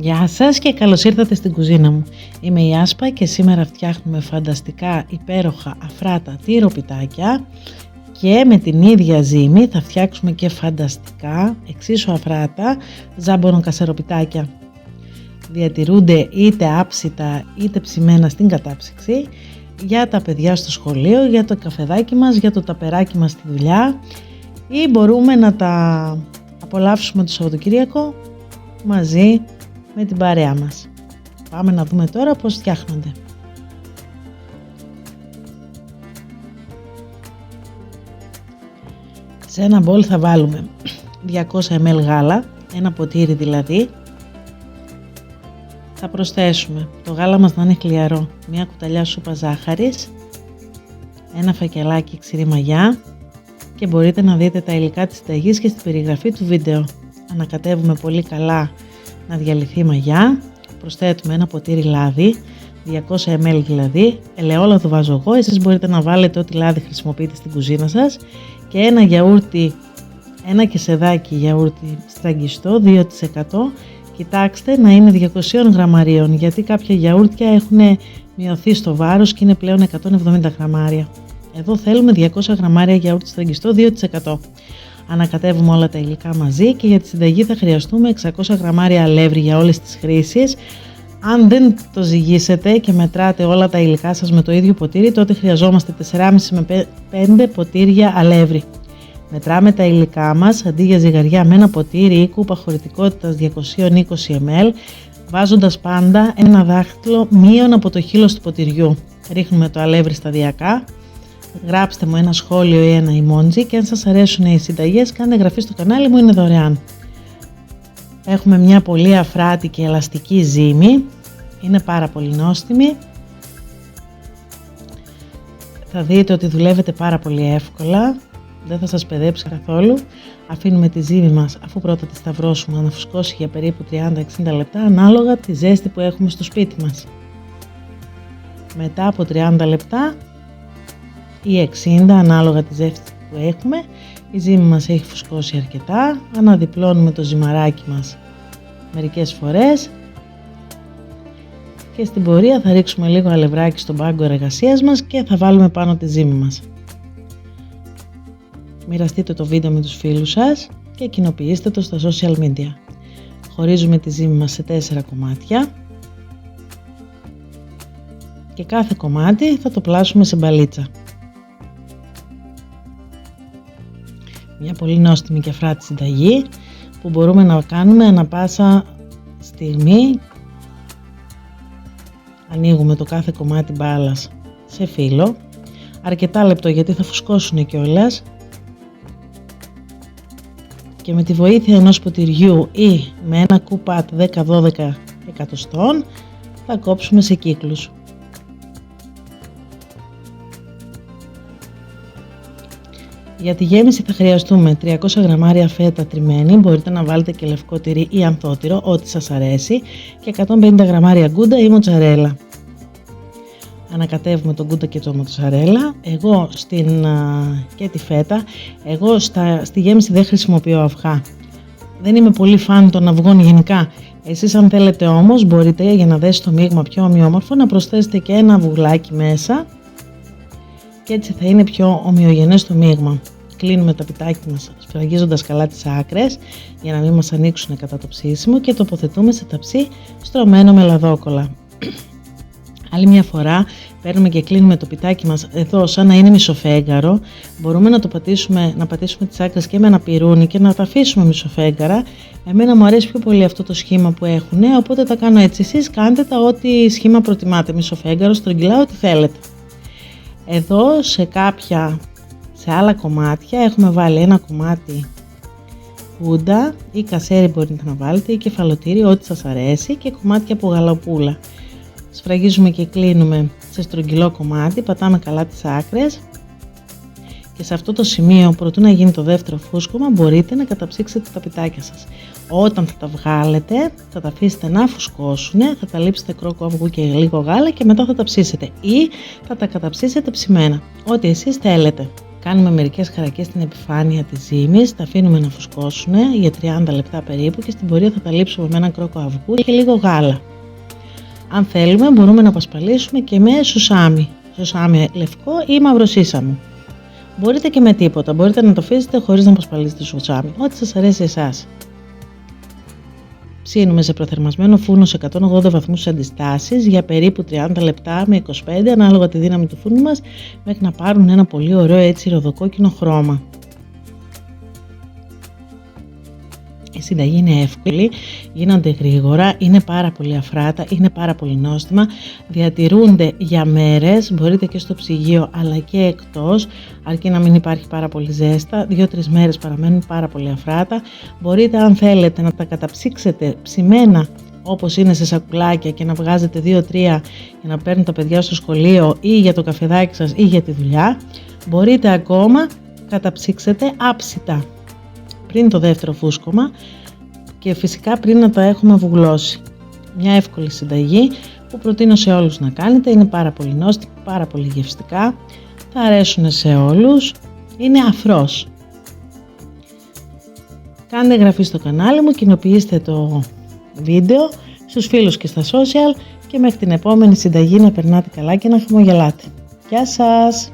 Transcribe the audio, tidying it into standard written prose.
Γεια σας και καλώς ήρθατε στην κουζίνα μου. Είμαι η Άσπα και σήμερα φτιάχνουμε φανταστικά υπέροχα αφράτα τυροπιτάκια και με την ίδια ζύμη θα φτιάξουμε και φανταστικά εξίσου αφράτα ζάμπονο-κασεροπιτάκια. Διατηρούνται είτε άψητα είτε ψημένα στην κατάψυξη για τα παιδιά στο σχολείο, για το καφεδάκι μας, για το ταπεράκι μας στη δουλειά ή μπορούμε να τα απολαύσουμε το Σαββατοκύριακο μαζί με την παρέα μας. Πάμε να δούμε τώρα πώς φτιάχνονται. Σε ένα μπολ θα βάλουμε 200 ml γάλα, ένα ποτήρι δηλαδή. Θα προσθέσουμε το γάλα μας να είναι χλιαρό, μια κουταλιά σούπα ζάχαρης, ένα φακελάκι ξηρή μαγιά και μπορείτε να δείτε τα υλικά της συνταγής και στην περιγραφή του βίντεο. Ανακατεύουμε πολύ καλά να διαλυθεί η μαγιά, προσθέτουμε ένα ποτήρι λάδι, 200 ml δηλαδή, ελαιόλαδο βάζω εγώ, εσείς μπορείτε να βάλετε ό,τι λάδι χρησιμοποιείτε στην κουζίνα σας και ένα γιαούρτι, ένα κεσεδάκι γιαούρτι στραγγιστό 2%, κοιτάξτε να είναι 200 γραμμαρίων γιατί κάποια γιαούρτια έχουν μειωθεί στο βάρος και είναι πλέον 170 γραμμάρια. Εδώ θέλουμε 200 γραμμάρια γιαούρτι στραγγιστό 2%. Ανακατεύουμε όλα τα υλικά μαζί και για τη συνταγή θα χρειαστούμε 600 γραμμάρια αλεύρι για όλες τις χρήσεις. Αν δεν το ζυγίσετε και μετράτε όλα τα υλικά σας με το ίδιο ποτήρι, τότε χρειαζόμαστε 4,5 με 5 ποτήρια αλεύρι. Μετράμε τα υλικά μας αντί για ζυγαριά με ένα ποτήρι ή κούπα χωρητικότητας 220 ml, βάζοντας πάντα ένα δάχτυλο μείον από το χείλος του ποτηριού. Ρίχνουμε το αλεύρι σταδιακά. Γράψτε μου ένα σχόλιο ή ένα emoji και αν σας αρέσουν οι συνταγές κάντε εγγραφή στο κανάλι μου, είναι δωρεάν. Έχουμε μια πολύ αφράτη και ελαστική ζύμη, είναι πάρα πολύ νόστιμη. Θα δείτε ότι δουλεύετε πάρα πολύ εύκολα, δεν θα σας παιδέψει καθόλου. Αφήνουμε τη ζύμη μας αφού πρώτα τη σταυρώσουμε να φουσκώσει για περίπου 30-60 λεπτά ανάλογα τη ζέστη που έχουμε στο σπίτι μας. Μετά από 30 λεπτά ή 60 ανάλογα τη ζέστη που έχουμε, η ζύμη μας έχει φουσκώσει αρκετά, αναδιπλώνουμε το ζυμαράκι μας μερικές φορές και στην πορεία θα ρίξουμε λίγο αλευράκι στον πάγκο εργασίας μας και θα βάλουμε πάνω τη ζύμη μας. Μοιραστείτε το βίντεο με τους φίλους σας και κοινοποιήστε το στα social media. Χωρίζουμε τη ζύμη μας σε 4 κομμάτια και κάθε κομμάτι θα το πλάσουμε σε μπαλίτσα. Μια πολύ νόστιμη και αφράτη συνταγή που μπορούμε να κάνουμε ανα πάσα στιγμή. Ανοίγουμε το κάθε κομμάτι μπάλας σε φύλλο, αρκετά λεπτό γιατί θα φουσκώσουν κιόλας, και με τη βοήθεια ενός ποτηριού ή με ένα κουπάτ 10-12 εκατοστών θα κόψουμε σε κύκλους. Για τη γέμιση θα χρειαστούμε 300 γραμμάρια φέτα τριμμένη, μπορείτε να βάλετε και λευκό τυρί ή ανθότυρο, ό,τι σας αρέσει, και 150 γραμμάρια γκούντα ή μοτσαρέλα. Ανακατεύουμε το γκούντα και το μοτσαρέλα, και τη φέτα. Εγώ στη γέμιση δεν χρησιμοποιώ αυγά. Δεν είμαι πολύ φαν των αυγών γενικά. Εσείς αν θέλετε όμως μπορείτε, για να δέσει το μείγμα πιο ομοιόμορφο, να προσθέσετε και ένα αυγουλάκι μέσα και έτσι θα είναι πιο ομοιογενές το μείγμα. Κλείνουμε τα πιτάκια μας σφραγίζοντας καλά τις άκρες για να μην μας ανοίξουν κατά το ψήσιμο και τοποθετούμε σε ταψί στρωμένο με λαδόκολλα. Άλλη μια φορά παίρνουμε και κλείνουμε το πιτάκι μας εδώ σαν να είναι μισοφέγγαρο. Μπορούμε να πατήσουμε τις άκρες και με ένα πυρούνι και να τα αφήσουμε μισοφέγγαρα. Εμένα μου αρέσει πιο πολύ αυτό το σχήμα που έχουν, οπότε τα κάνω έτσι. Εσείς κάντε τα ό,τι σχήμα προτιμάτε, μισοφέγγαρο, στρογγυλά, ό,τι θέλετε. Εδώ σε άλλα κομμάτια έχουμε βάλει ένα κομμάτι κούντα ή κασέρι μπορείτε να βάλετε ή κεφαλοτήρι, ό,τι σας αρέσει, και κομμάτια από γαλοπούλα. Σφραγίζουμε και κλείνουμε σε στρογγυλό κομμάτι, πατάμε καλά τις άκρες και σε αυτό το σημείο, προτού να γίνει το δεύτερο φούσκωμα, μπορείτε να καταψύξετε τα πιτάκια σας. Όταν θα τα βγάλετε, θα τα αφήσετε να φουσκώσουν, θα τα λείψετε κρόκο αυγού και λίγο γάλα και μετά θα τα ψήσετε ή θα τα καταψύσετε ψημένα, ό,τι εσείς θέλετε. Κάνουμε μερικές χαρακές στην επιφάνεια της ζύμης, τα αφήνουμε να φουσκώσουν για 30 λεπτά περίπου και στην πορεία θα τα λείψουμε με έναν κρόκο αυγού και λίγο γάλα. Αν θέλουμε μπορούμε να πασπαλίσουμε και με σουσάμι λευκό ή μαύρο σύσαμο. Μπορείτε και με τίποτα, μπορείτε να το αφήσετε χωρίς να πασπαλίσετε σουσάμι, ό,τι σας αρέσει εσάς. Ψήνουμε σε προθερμασμένο φούρνο σε 180 βαθμούς αντιστάσεις για περίπου 30 λεπτά με 25 ανάλογα τη δύναμη του φούρνου μας, μέχρι να πάρουν ένα πολύ ωραίο έτσι ροδοκόκκινο χρώμα. Η συνταγή είναι εύκολη, γίνονται γρήγορα, είναι πάρα πολύ αφράτα, είναι πάρα πολύ νόστιμα, διατηρούνται για μέρες, μπορείτε και στο ψυγείο αλλά και εκτός, αρκεί να μην υπάρχει πάρα πολύ ζέστα, 2-3 μέρες παραμένουν πάρα πολύ αφράτα. Μπορείτε αν θέλετε να τα καταψύξετε ψημένα όπως είναι σε σακουλάκια και να βγάζετε 2-3 για να παίρνουν τα παιδιά στο σχολείο ή για το καφεδάκι σας ή για τη δουλειά. Μπορείτε ακόμα καταψύξετε άψητα πριν το δεύτερο φούσκωμα και φυσικά πριν να τα έχουμε αυγουλώσει. Μια εύκολη συνταγή που προτείνω σε όλους να κάνετε, είναι πάρα πολύ νόστιμη, πάρα πολύ γευστικά, θα αρέσουν σε όλους, είναι αφρός. Κάντε εγγραφή στο κανάλι μου, κοινοποιήστε το βίντεο στους φίλους και στα social και μέχρι την επόμενη συνταγή να περνάτε καλά και να χαμογελάτε. Γεια σας!